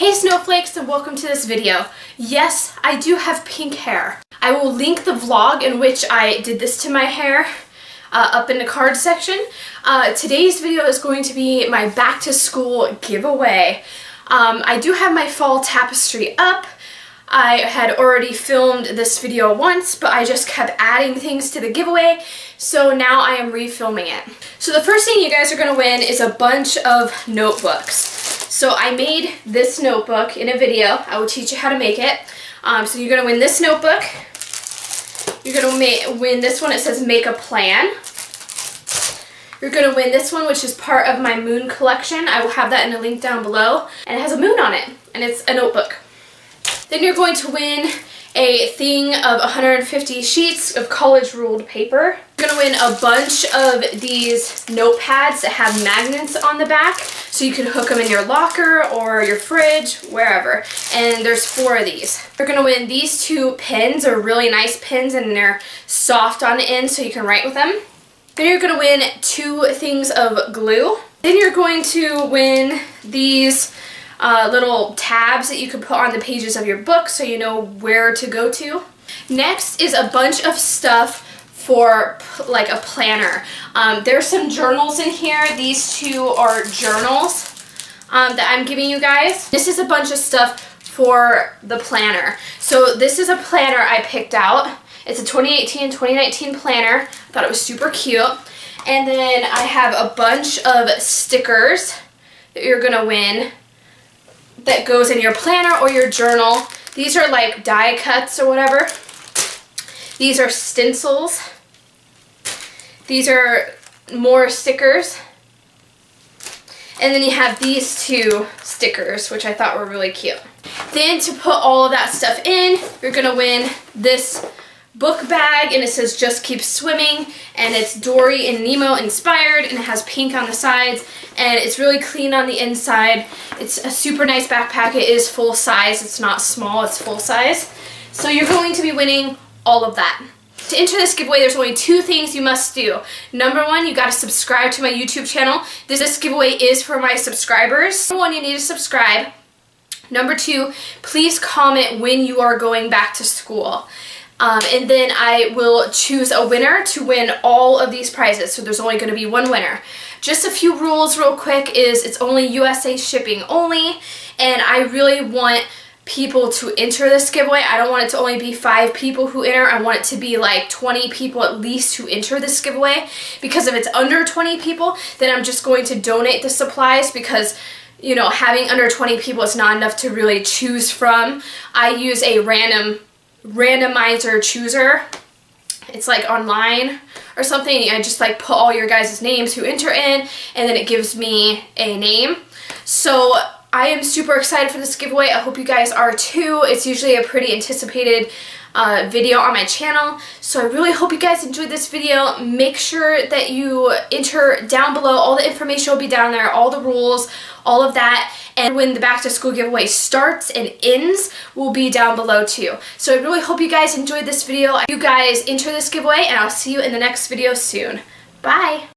Hey Snowflakes, and welcome to this video. Yes, I do have pink hair. I will link the vlog in which I did this to my hair up in the card section. Today's video is going to be my back to school giveaway. I do have my fall tapestry up. I had already filmed this video once, but I just kept adding things to the giveaway, so now I am refilming it. So the first thing you guys are going to win is a bunch of notebooks. So I made this notebook in a video. I will teach you how to make it. So you're going to win this notebook. You're going to win this one. It says make a plan. You're going to win this one, which is part of my moon collection. I will have that in a link down below. And it has a moon on it, and it's a notebook. Then you're going to win a thing of 150 sheets of college ruled paper. You're going to win a bunch of these notepads that have magnets on the back, so you can hook them in your locker or your fridge, wherever. And there's 4 of these. You're going to win these 2 pens. They're really nice pens and they're soft on the end so you can write with them. Then you're going to win 2 things of glue. Then you're going to win these little tabs that you can put on the pages of your book so you know where to go to. Next is a bunch of stuff for like a planner. There's some journals in here. These 2 are journals that I'm giving you guys. This is a bunch of stuff for the planner. So this is a planner I picked out. It's a 2018-2019 planner. I thought it was super cute. And then I have a bunch of stickers that you're gonna win that goes in your planner or your journal. These are like die cuts or whatever. These are stencils. These are more stickers. And then you have these 2 stickers, which I thought were really cute. Then to put all of that stuff in, you're gonna win this book bag, and it says just keep swimming, and it's Dory and Nemo inspired, and it has pink on the sides, and it's really clean on the inside. It's a super nice backpack. It is full size. It's not small, it's full size. So you're going to be winning all of that. To enter this giveaway, there's only 2 things you must do. Number 1, you gotta subscribe to my YouTube channel. This giveaway is for my subscribers. Number 1, you need to subscribe. Number 2, please comment when you are going back to school. And then I will choose a winner to win all of these prizes. So there's only going to be 1 winner. Just a few rules real quick is it's only USA shipping only. And I really want people to enter this giveaway. I don't want it to only be 5 people who enter. I want it to be like 20 people at least who enter this giveaway. Because if it's under 20 people, then I'm just going to donate the supplies because, you know, having under 20 people is not enough to really choose from. I use a randomizer chooser. It's like online or something. I just like put all your guys' names who enter in, and then it gives me a name. So I am super excited for this giveaway. I hope you guys are too. It's usually a pretty anticipated video on my channel, so I really hope you guys enjoyed this video. Make sure that you enter down below. All the information will be down there, all the rules, all of that, and when the back to school giveaway starts and ends will be down below too. So I really hope you guys enjoyed this video. You guys enter this giveaway, and I'll see you in the next video soon. Bye!